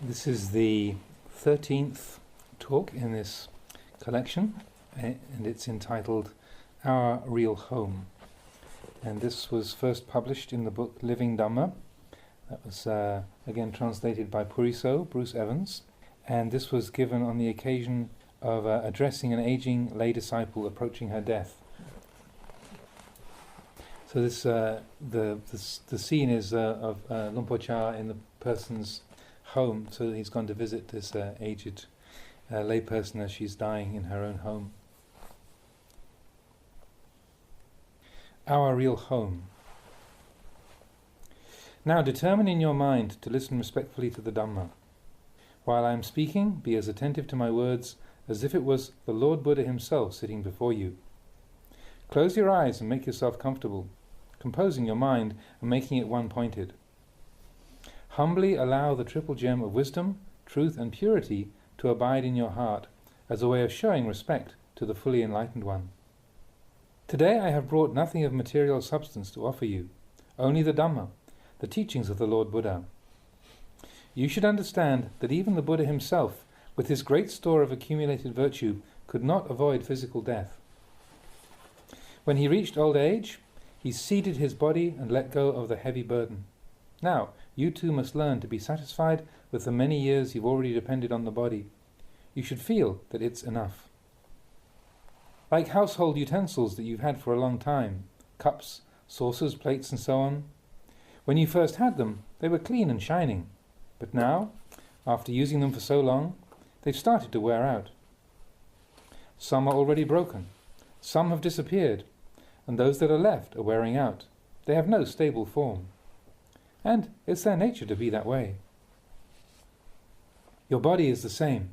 This is the 13th talk in this collection, and it's entitled Our Real Home. And this was first published in the book Living Dhamma. That was again translated by Puriso, Bruce Evans. And this was given on the occasion of addressing an aging lay disciple approaching her death. So this the scene is of Lumpur Cha in the person's home. So he's gone to visit this aged lay person as she's dying in her own home. Our real home. Now determine in your mind to listen respectfully to the Dhamma. While I am speaking, be as attentive to my words as if it was the Lord Buddha himself sitting before you. Close your eyes and make yourself comfortable, composing your mind and making it one-pointed. Humbly allow the triple gem of wisdom, truth and purity to abide in your heart as a way of showing respect to the fully enlightened one. Today I have brought nothing of material substance to offer you, only the Dhamma, the teachings of the Lord Buddha. You should understand that even the Buddha himself, with his great store of accumulated virtue, could not avoid physical death. When he reached old age, he ceded his body and let go of the heavy burden. Now, you too must learn to be satisfied with the many years you've already depended on the body. You should feel that it's enough. Like household utensils that you've had for a long time, cups, saucers, plates and so on. When you first had them, they were clean and shining. But now, after using them for so long, they've started to wear out. Some are already broken, some have disappeared, and those that are left are wearing out. They have no stable form. And it's their nature to be that way. Your body is the same.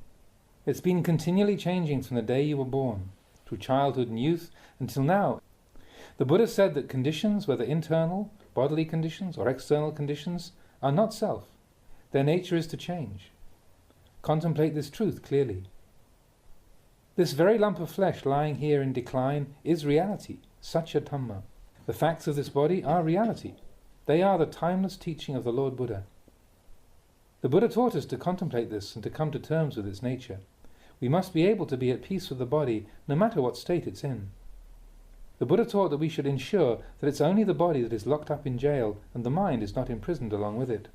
It's been continually changing from the day you were born, through childhood and youth, until now. The Buddha said that conditions, whether internal, bodily conditions, or external conditions, are not self. Their nature is to change. Contemplate this truth clearly. This very lump of flesh lying here in decline is reality, Satya Dhamma. The facts of this body are reality. They are the timeless teaching of the Lord Buddha. The Buddha taught us to contemplate this and to come to terms with its nature. We must be able to be at peace with the body, no matter what state it's in. The Buddha taught that we should ensure that it's only the body that is locked up in jail and the mind is not imprisoned along with it.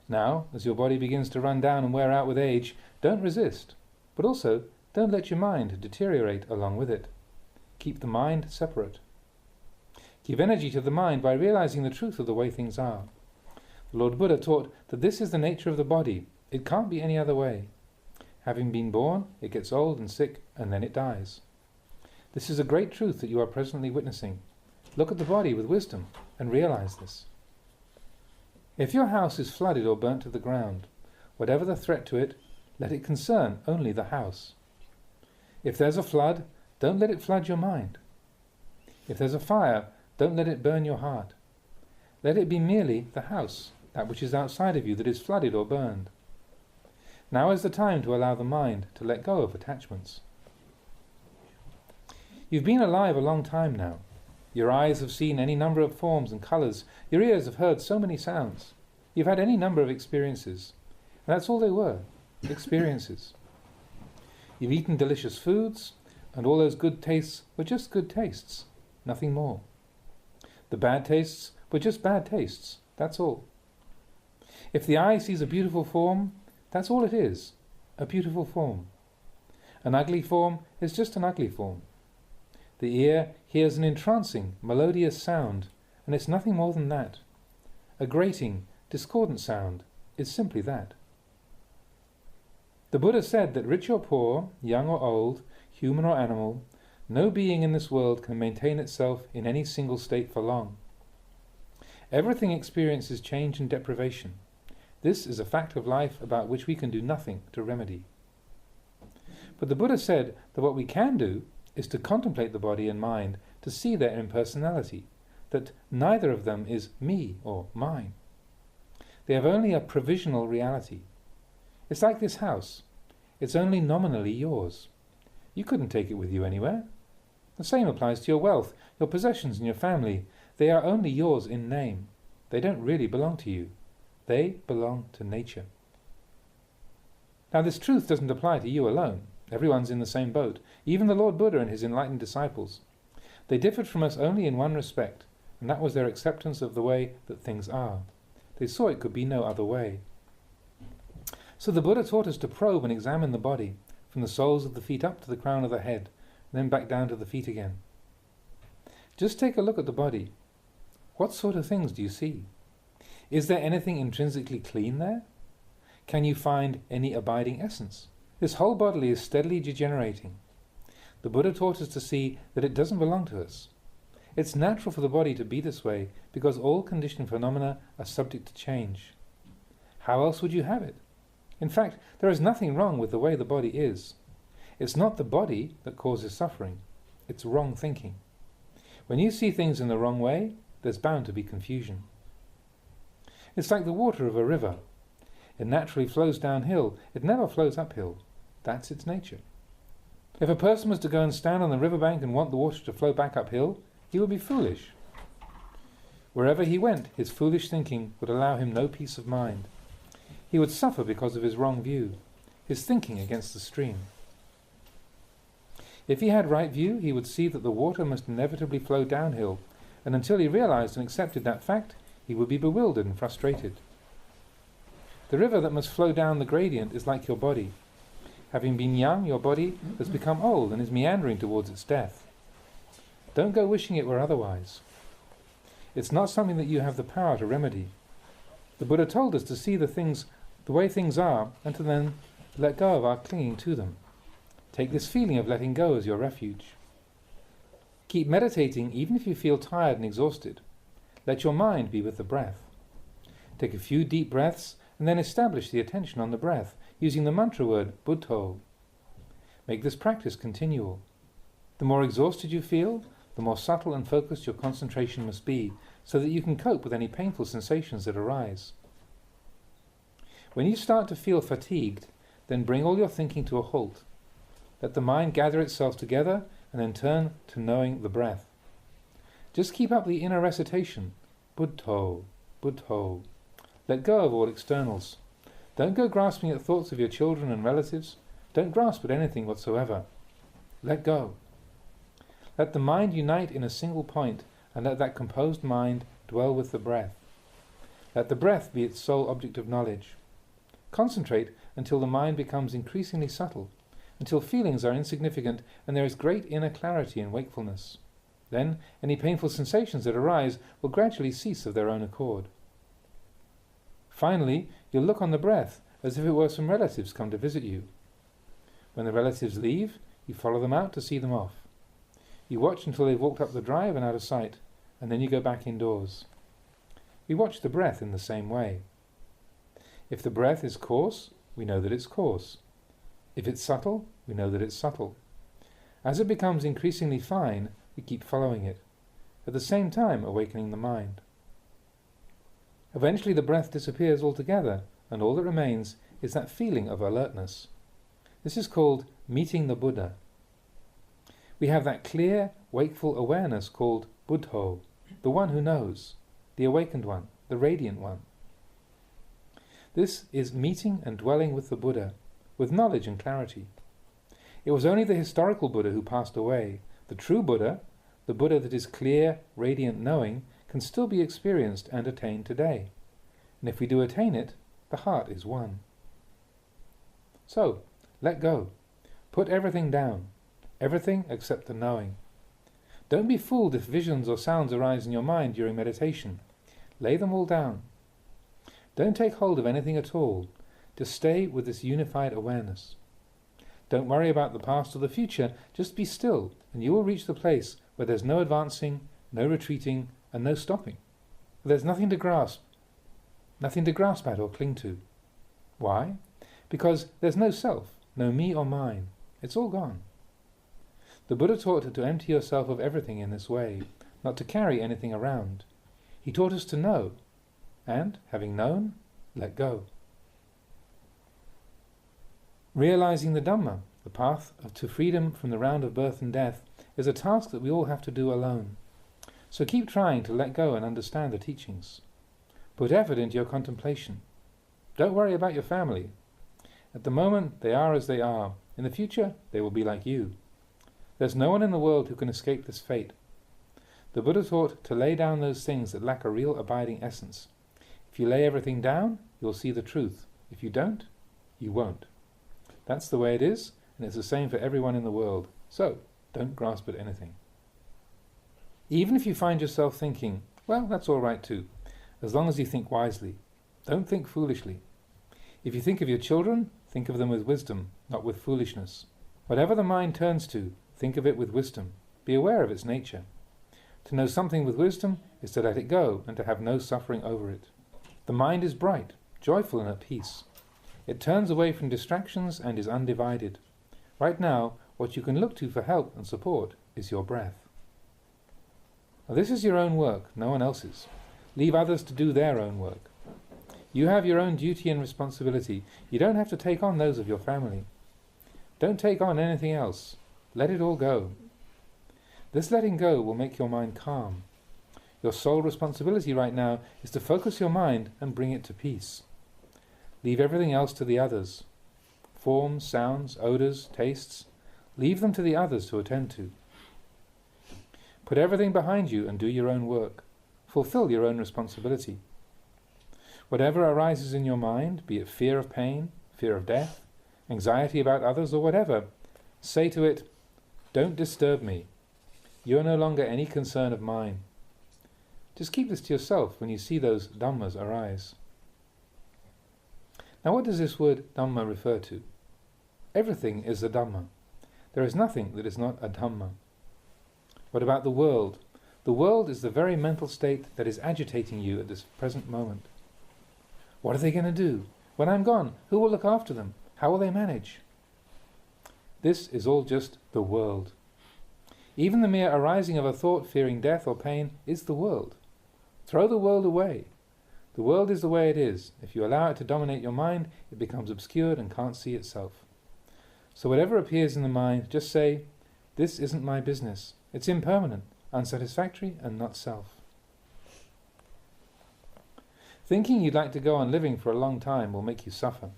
Now, as your body begins to run down and wear out with age, don't resist, but also don't let your mind deteriorate along with it. Keep the mind separate. Give energy to the mind by realizing the truth of the way things are. The Lord Buddha taught that this is the nature of the body. It can't be any other way. Having been born, it gets old and sick, and then it dies. This is a great truth that you are presently witnessing. Look at the body with wisdom and realize this. If your house is flooded or burnt to the ground, whatever the threat to it, let it concern only the house. If there's a flood, don't let it flood your mind. If there's a fire, don't let it burn your heart. Let it be merely the house, that which is outside of you that is flooded or burned. Now is the time to allow the mind to let go of attachments. You've been alive a long time now. Your eyes have seen any number of forms and colours. Your ears have heard so many sounds. You've had any number of experiences. And that's all they were, experiences. You've eaten delicious foods, and all those good tastes were just good tastes, nothing more. The bad tastes were just bad tastes, that's all. If the eye sees a beautiful form, that's all it is, a beautiful form. An ugly form is just an ugly form. The ear hears an entrancing, melodious sound, and it's nothing more than that. A grating, discordant sound is simply that. The Buddha said that rich or poor, young or old, human or animal, no being in this world can maintain itself in any single state for long. Everything experiences change and deprivation. This is a fact of life about which we can do nothing to remedy. But the Buddha said that what we can do is to contemplate the body and mind, to see their impersonality, that neither of them is me or mine. They have only a provisional reality. It's like this house. It's only nominally yours. You couldn't take it with you anywhere. The same applies to your wealth, your possessions and your family. They are only yours in name. They don't really belong to you. They belong to nature. Now this truth doesn't apply to you alone. Everyone's in the same boat, even the Lord Buddha and his enlightened disciples. They differed from us only in one respect, and that was their acceptance of the way that things are. They saw it could be no other way. So the Buddha taught us to probe and examine the body, from the soles of the feet up to the crown of the head, and then back down to the feet again. Just take a look at the body. What sort of things do you see? Is there anything intrinsically clean there? Can you find any abiding essence? This whole body is steadily degenerating. The Buddha taught us to see that it doesn't belong to us. It's natural for the body to be this way because all conditioned phenomena are subject to change. How else would you have it? In fact, there is nothing wrong with the way the body is. It's not the body that causes suffering. It's wrong thinking. When you see things in the wrong way, there's bound to be confusion. It's like the water of a river. It naturally flows downhill. It never flows uphill. That's its nature. If a person was to go and stand on the riverbank and want the water to flow back uphill, he would be foolish. Wherever he went, his foolish thinking would allow him no peace of mind. He would suffer because of his wrong view, his thinking against the stream. If he had right view, he would see that the water must inevitably flow downhill, and until he realized and accepted that fact, he would be bewildered and frustrated. The river that must flow down the gradient is like your body. Having been young, your body has become old and is meandering towards its death. Don't go wishing it were otherwise. It's not something that you have the power to remedy. The Buddha told us to see the way things are, and to then let go of our clinging to them. Take this feeling of letting go as your refuge. Keep meditating even if you feel tired and exhausted. Let your mind be with the breath. Take a few deep breaths and then establish the attention on the breath using the mantra word Buddho. Make this practice continual. The more exhausted you feel, the more subtle and focused your concentration must be, so that you can cope with any painful sensations that arise. When you start to feel fatigued, then bring all your thinking to a halt. Let the mind gather itself together and then turn to knowing the breath. Just keep up the inner recitation, Buddho, Buddho. Let go of all externals. Don't go grasping at thoughts of your children and relatives. Don't grasp at anything whatsoever. Let go. Let the mind unite in a single point, and let that composed mind dwell with the breath. Let the breath be its sole object of knowledge. Concentrate until the mind becomes increasingly subtle, until feelings are insignificant and there is great inner clarity and wakefulness. Then any painful sensations that arise will gradually cease of their own accord. Finally, you'll look on the breath as if it were some relatives come to visit you. When the relatives leave, you follow them out to see them off. You watch until they've walked up the drive and out of sight, and then you go back indoors. We watch the breath in the same way. If the breath is coarse, we know that it's coarse. If it's subtle, we know that it's subtle. As it becomes increasingly fine, we keep following it, at the same time awakening the mind. Eventually the breath disappears altogether, and all that remains is that feeling of alertness. This is called meeting the Buddha. We have that clear, wakeful awareness called Buddho, the one who knows, the awakened one, the radiant one. This is meeting and dwelling with the Buddha, with knowledge and clarity. It was only the historical Buddha who passed away. The true Buddha, the Buddha that is clear, radiant knowing, can still be experienced and attained today. And if we do attain it, the heart is one. So, let go. Put everything down. Everything except the knowing. Don't be fooled if visions or sounds arise in your mind during meditation. Lay them all down. Don't take hold of anything at all. Just stay with this unified awareness. Don't worry about the past or the future. Just be still, and you will reach the place where there's no advancing, no retreating, and no stopping. There's nothing to grasp at or cling to. Why? Because there's no self, no me or mine. It's all gone. The Buddha taught to empty yourself of everything in this way, not to carry anything around. He taught us to know, and, having known, let go. Realizing the Dhamma, the path to freedom from the round of birth and death, is a task that we all have to do alone. So keep trying to let go and understand the teachings. Put effort into your contemplation. Don't worry about your family. At the moment, they are as they are. In the future, they will be like you. There's no one in the world who can escape this fate. The Buddha taught to lay down those things that lack a real abiding essence. If you lay everything down, you'll see the truth. If you don't, you won't. That's the way it is, and it's the same for everyone in the world. So, don't grasp at anything. Even if you find yourself thinking, well, that's all right too, as long as you think wisely. Don't think foolishly. If you think of your children, think of them with wisdom, not with foolishness. Whatever the mind turns to, think of it with wisdom. Be aware of its nature. To know something with wisdom is to let it go and to have no suffering over it. The mind is bright, joyful and at peace. It turns away from distractions and is undivided. Right now, what you can look to for help and support is your breath. Now, this is your own work, no one else's. Leave others to do their own work. You have your own duty and responsibility. You don't have to take on those of your family. Don't take on anything else. Let it all go. This letting go will make your mind calm. Your sole responsibility right now is to focus your mind and bring it to peace. Leave everything else to the others. Forms, sounds, odors, tastes. Leave them to the others to attend to. Put everything behind you and do your own work. Fulfill your own responsibility. Whatever arises in your mind, be it fear of pain, fear of death, anxiety about others, or whatever, say to it, "Don't disturb me. You are no longer any concern of mine." Just keep this to yourself when you see those dhammas arise. Now, what does this word dhamma refer to? Everything is a dhamma. There is nothing that is not a dhamma. What about the world? The world is the very mental state that is agitating you at this present moment. What are they going to do? When I'm gone, who will look after them? How will they manage? This is all just the world. Even the mere arising of a thought fearing death or pain is the world. Throw the world away. The world is the way it is. If you allow it to dominate your mind, it becomes obscured and can't see itself. So whatever appears in the mind, just say, "This isn't my business. It's impermanent, unsatisfactory, and not self." Thinking you'd like to go on living for a long time will make you suffer.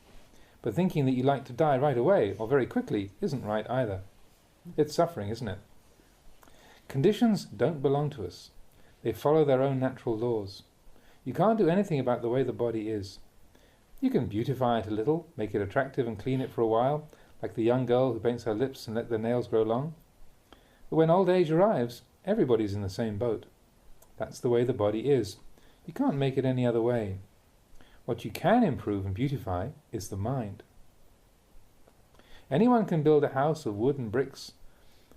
But thinking that you'd like to die right away or very quickly isn't right either. It's suffering, isn't it? Conditions don't belong to us. They follow their own natural laws. You can't do anything about the way the body is. You can beautify it a little, make it attractive and clean it for a while, like the young girl who paints her lips and let their nails grow long. But when old age arrives, everybody's in the same boat. That's the way the body is. You can't make it any other way. What you can improve and beautify is the mind. Anyone can build a house of wood and bricks,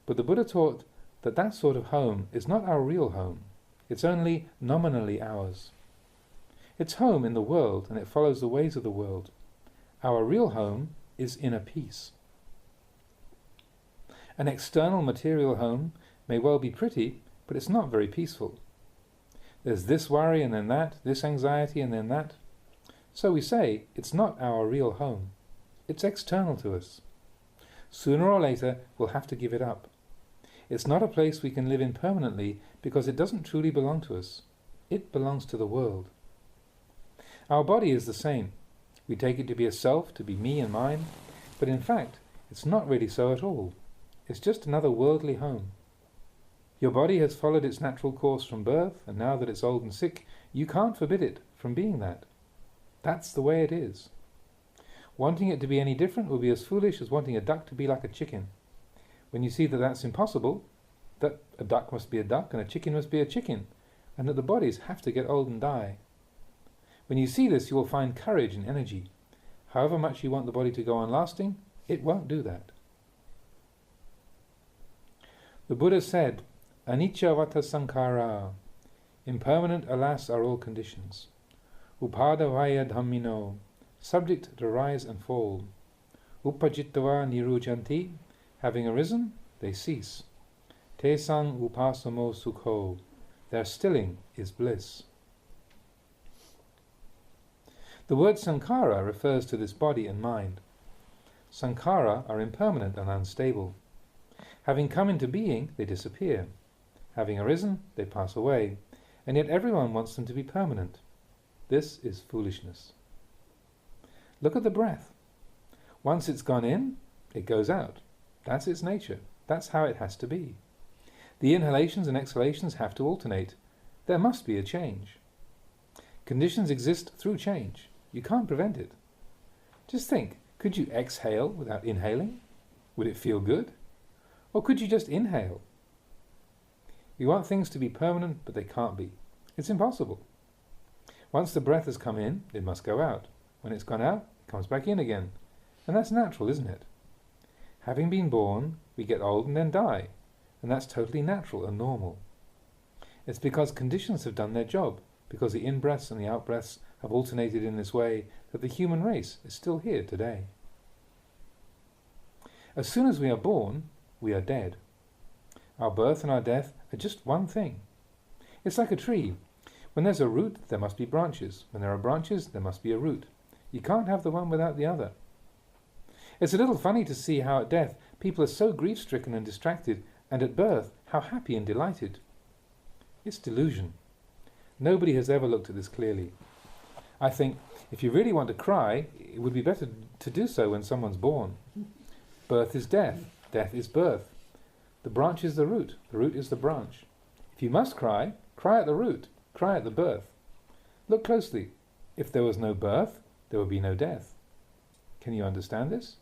but the Buddha taught that that sort of home is not our real home. It's only nominally ours. It's home in the world, and it follows the ways of the world. Our real home is inner peace. An external material home may well be pretty, but it's not very peaceful. There's this worry and then that, this anxiety and then that. So we say it's not our real home. It's external to us. Sooner or later we'll have to give it up. It's not a place we can live in permanently because it doesn't truly belong to us. It belongs to the world. Our body is the same. We take it to be a self, to be me and mine, but in fact it's not really so at all. It's just another worldly home. Your body has followed its natural course from birth, and now that it's old and sick, you can't forbid it from being that. That's the way it is. Wanting it to be any different will be as foolish as wanting a duck to be like a chicken. When you see that that's impossible, that a duck must be a duck and a chicken must be a chicken, and that the bodies have to get old and die. When you see this, you will find courage and energy. However much you want the body to go on lasting, it won't do that. The Buddha said, "Anicca vata sankhara." Impermanent, alas, are all conditions. Upadavaya dhammino, subject to rise and fall. Upajittava nirujanti, having arisen, they cease. Tesang upasamo sukho, their stilling is bliss. The word sankhara refers to this body and mind. Sankhara are impermanent and unstable. Having come into being, they disappear. Having arisen, they pass away, and yet everyone wants them to be permanent. This is foolishness. Look at the breath. Once it's gone in, it goes out. That's its nature. That's how it has to be. The inhalations and exhalations have to alternate. There must be a change. Conditions exist through change. You can't prevent it. Just think, could you exhale without inhaling? Would it feel good? Or could you just inhale? We want things to be permanent, but they can't be. It's impossible. Once the breath has come in, it must go out. When it's gone out, it comes back in again. And that's natural, isn't it? Having been born, we get old and then die. And that's totally natural and normal. It's because conditions have done their job, because the in-breaths and the out-breaths have alternated in this way, that the human race is still here today. As soon as we are born, we are dead. Our birth and our death are just one thing. It's like a tree. When there's a root, there must be branches. When there are branches, there must be a root. You can't have the one without the other. It's a little funny to see how at death people are so grief-stricken and distracted, and at birth how happy and delighted. It's delusion. Nobody has ever looked at this clearly. I think if you really want to cry, it would be better to do so when someone's born. Birth is death. Death is birth. The branch is the root is the branch. If you must cry, cry at the root, cry at the birth. Look closely. If there was no birth, there would be no death. Can you understand this?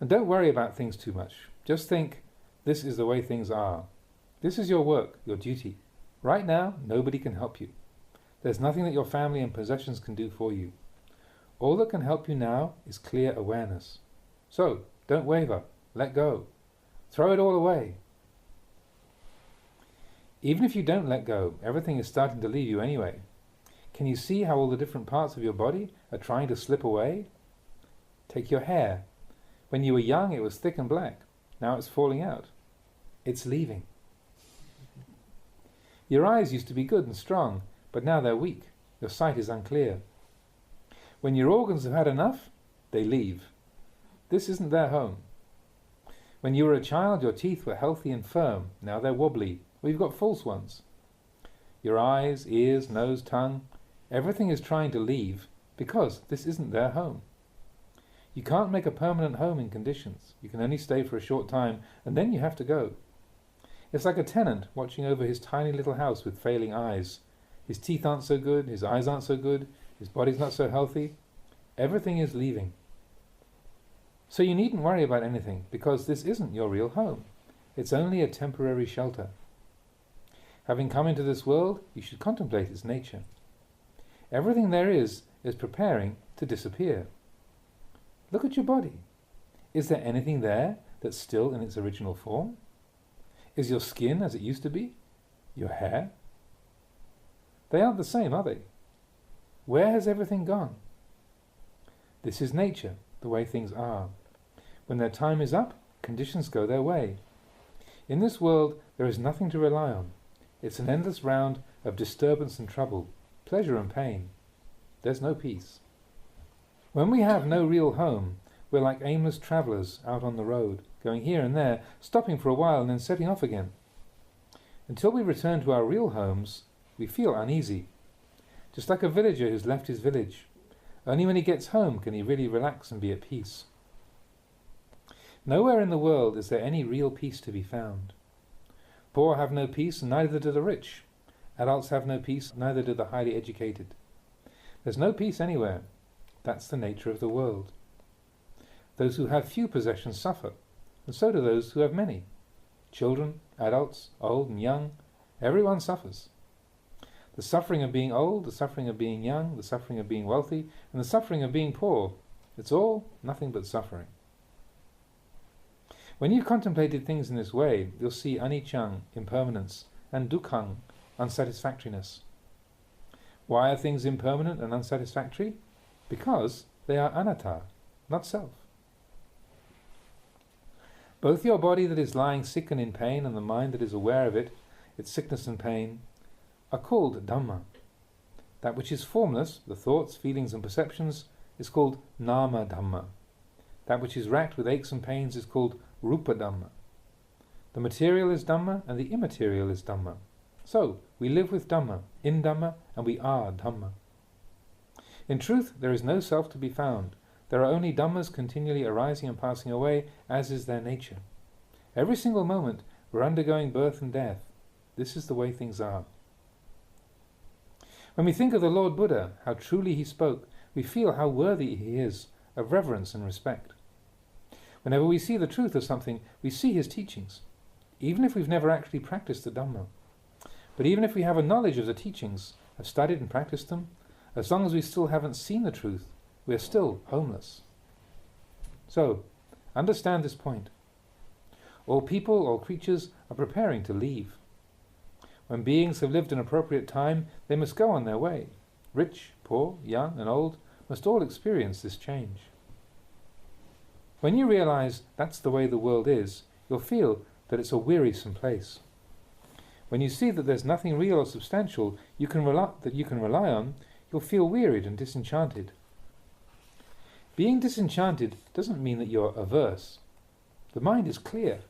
And don't worry about things too much. Just think, this is the way things are. This is your work, your duty. Right now, nobody can help you. There's nothing that your family and possessions can do for you. All that can help you now is clear awareness. So, don't waver. Let go. Throw it all away. Even if you don't let go, everything is starting to leave you anyway. Can you see how all the different parts of your body are trying to slip away? Take your hair. When you were young, it was thick and black. Now it's falling out. It's leaving. Your eyes used to be good and strong, but now they're weak. Your sight is unclear. When your organs have had enough, they leave. This isn't their home. When you were a child, your teeth were healthy and firm. Now they're wobbly, or you've got false ones. Your eyes, ears, nose, tongue, everything is trying to leave because this isn't their home. You can't make a permanent home in conditions. You can only stay for a short time, and then you have to go. It's like a tenant watching over his tiny little house with failing eyes. His teeth aren't so good, his eyes aren't so good, his body's not so healthy. Everything is leaving. So you needn't worry about anything, because this isn't your real home. It's only a temporary shelter. Having come into this world, you should contemplate its nature. Everything there is preparing to disappear. Look at your body. Is there anything there that's still in its original form? Is your skin as it used to be? Your hair? They aren't the same, are they? Where has everything gone? This is nature, the way things are. When their time is up, conditions go their way. In this world, there is nothing to rely on. It's an endless round of disturbance and trouble, pleasure and pain. There's no peace. When we have no real home, we're like aimless travellers out on the road, going here and there, stopping for a while and then setting off again. Until we return to our real homes, we feel uneasy. Just like a villager who's left his village. Only when he gets home can he really relax and be at peace. Nowhere in the world is there any real peace to be found. Poor have no peace, and neither do the rich. Adults have no peace, neither do the highly educated. There's no peace anywhere. That's the nature of the world. Those who have few possessions suffer, and so do those who have many. Children, adults, old and young, everyone suffers. The suffering of being old, the suffering of being young, the suffering of being wealthy, and the suffering of being poor, it's all nothing but suffering. When you've contemplated things in this way, you'll see aniccang, impermanence, and dukkhang, unsatisfactoriness. Why are things impermanent and unsatisfactory? Because they are anatta, not self. Both your body that is lying sick and in pain and the mind that is aware of it, its sickness and pain, are called Dhamma. That which is formless, the thoughts, feelings and perceptions, is called Nama Dhamma. That which is racked with aches and pains is called Rupa Dhamma. The material is Dhamma and the immaterial is Dhamma. So, we live with Dhamma, in Dhamma, and we are Dhamma. In truth, there is no self to be found. There are only Dhammas continually arising and passing away, as is their nature. Every single moment we're undergoing birth and death. This is the way things are. When we think of the Lord Buddha, how truly he spoke, we feel how worthy he is of reverence and respect. Whenever we see the truth of something, we see his teachings, even if we've never actually practiced the Dhamma. But even if we have a knowledge of the teachings, have studied and practiced them, as long as we still haven't seen the truth, we are still homeless. So, understand this point. All people, all creatures are preparing to leave. When beings have lived an appropriate time, they must go on their way. Rich, poor, young and old must all experience this change. When you realize that's the way the world is, you'll feel that it's a wearisome place. When you see that there's nothing real or substantial that you can rely on, you'll feel wearied and disenchanted. Being disenchanted doesn't mean that you're averse. The mind is clear.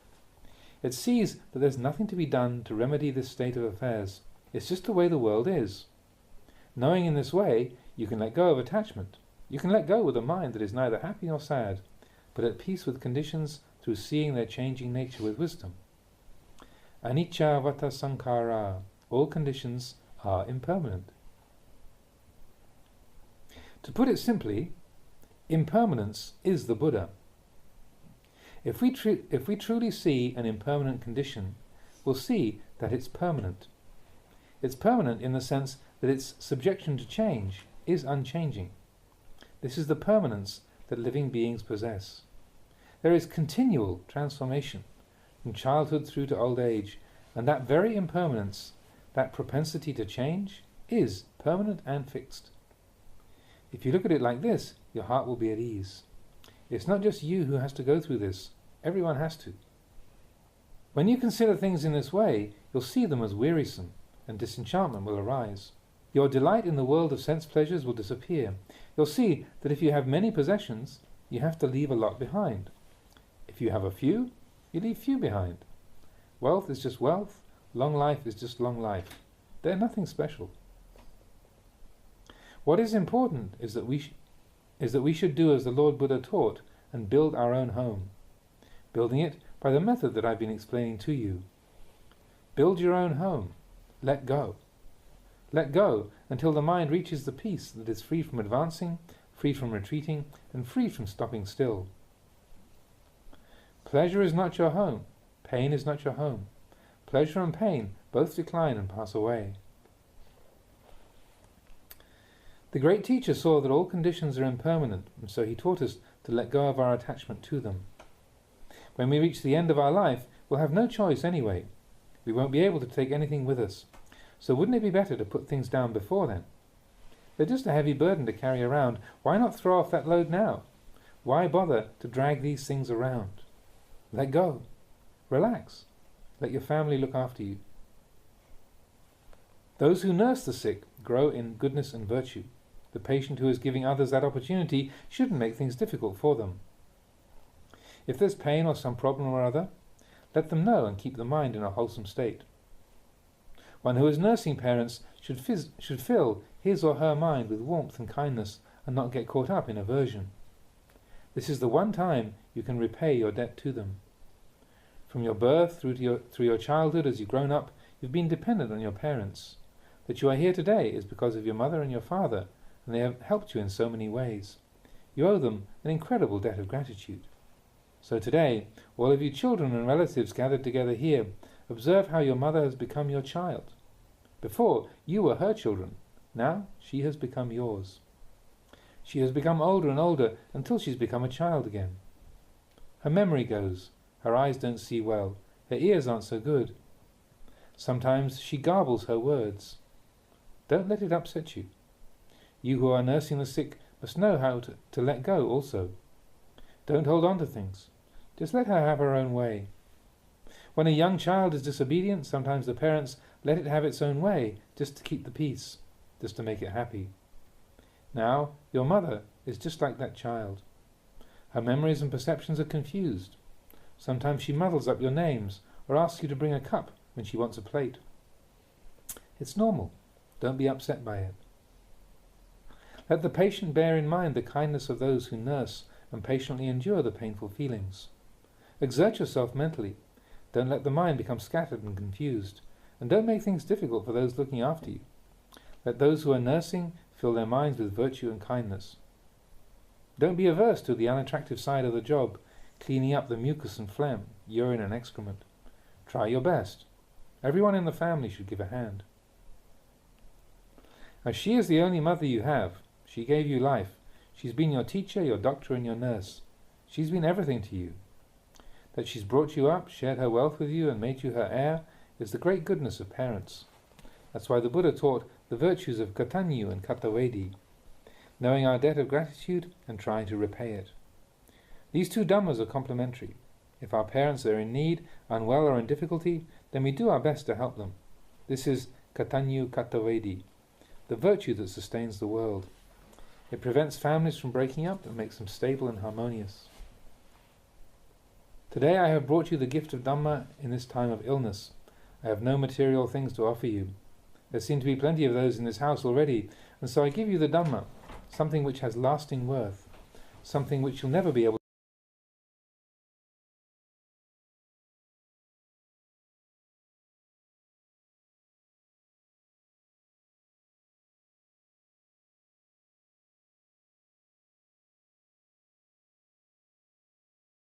It sees that there's nothing to be done to remedy this state of affairs. It's just the way the world is. Knowing in this way, you can let go of attachment. You can let go with a mind that is neither happy nor sad, but at peace with conditions through seeing their changing nature with wisdom. Anicca vata sankhara. All conditions are impermanent. To put it simply, impermanence is the Buddha. If we truly see an impermanent condition, we'll see that it's permanent. It's permanent in the sense that its subjection to change is unchanging. This is the permanence that living beings possess. There is continual transformation, from childhood through to old age, and that very impermanence, that propensity to change, is permanent and fixed. If you look at it like this, your heart will be at ease. It's not just you who has to go through this. Everyone has to. When you consider things in this way, you'll see them as wearisome, and disenchantment will arise. Your delight in the world of sense pleasures will disappear. You'll see that if you have many possessions, you have to leave a lot behind. If you have a few, you leave few behind. Wealth is just wealth. Long life is just long life. They're nothing special. What is important is that we should do as the Lord Buddha taught and build our own home, building it by the method that I've been explaining to you. Build your own home. Let go. Let go until the mind reaches the peace that is free from advancing, free from retreating, and free from stopping still. Pleasure is not your home. Pain is not your home. Pleasure and pain both decline and pass away. The great teacher saw that all conditions are impermanent, and so he taught us to let go of our attachment to them. When we reach the end of our life, we'll have no choice anyway. We won't be able to take anything with us. So wouldn't it be better to put things down before then? They're just a heavy burden to carry around. Why not throw off that load now? Why bother to drag these things around? Let go. Relax. Let your family look after you. Those who nurse the sick grow in goodness and virtue. The patient who is giving others that opportunity shouldn't make things difficult for them. If there's pain or some problem or other, let them know and keep the mind in a wholesome state. One who is nursing parents should fill his or her mind with warmth and kindness and not get caught up in aversion. This is the one time you can repay your debt to them. From your birth through your childhood as you've grown up, you've been dependent on your parents. That you are here today is because of your mother and your father, and they have helped you in so many ways. You owe them an incredible debt of gratitude. So today, all of you children and relatives gathered together here, observe how your mother has become your child. Before, you were her children. Now, she has become yours. She has become older and older until she's become a child again. Her memory goes. Her eyes don't see well. Her ears aren't so good. Sometimes she garbles her words. Don't let it upset you. You who are nursing the sick must know how to let go also. Don't hold on to things. Just let her have her own way. When a young child is disobedient, sometimes the parents let it have its own way just to keep the peace, just to make it happy. Now, your mother is just like that child. Her memories and perceptions are confused. Sometimes she muddles up your names or asks you to bring a cup when she wants a plate. It's normal. Don't be upset by it. Let the patient bear in mind the kindness of those who nurse and patiently endure the painful feelings. Exert yourself mentally. Don't let the mind become scattered and confused, and don't make things difficult for those looking after you. Let those who are nursing fill their minds with virtue and kindness. Don't be averse to the unattractive side of the job, cleaning up the mucus and phlegm, urine and excrement. Try your best. Everyone in the family should give a hand. As she is the only mother you have, she gave you life. She's been your teacher, your doctor, and your nurse. She's been everything to you. That she's brought you up, shared her wealth with you, and made you her heir is the great goodness of parents. That's why the Buddha taught the virtues of katanyu and katavedi, knowing our debt of gratitude and trying to repay it. These two dhammas are complementary. If our parents are in need, unwell, or in difficulty, then we do our best to help them. This is katanyu katavedi, the virtue that sustains the world. It prevents families from breaking up and makes them stable and harmonious. Today I have brought you the gift of Dhamma in this time of illness. I have no material things to offer you. There seem to be plenty of those in this house already, and so I give you the Dhamma, something which has lasting worth, something which you'll never be able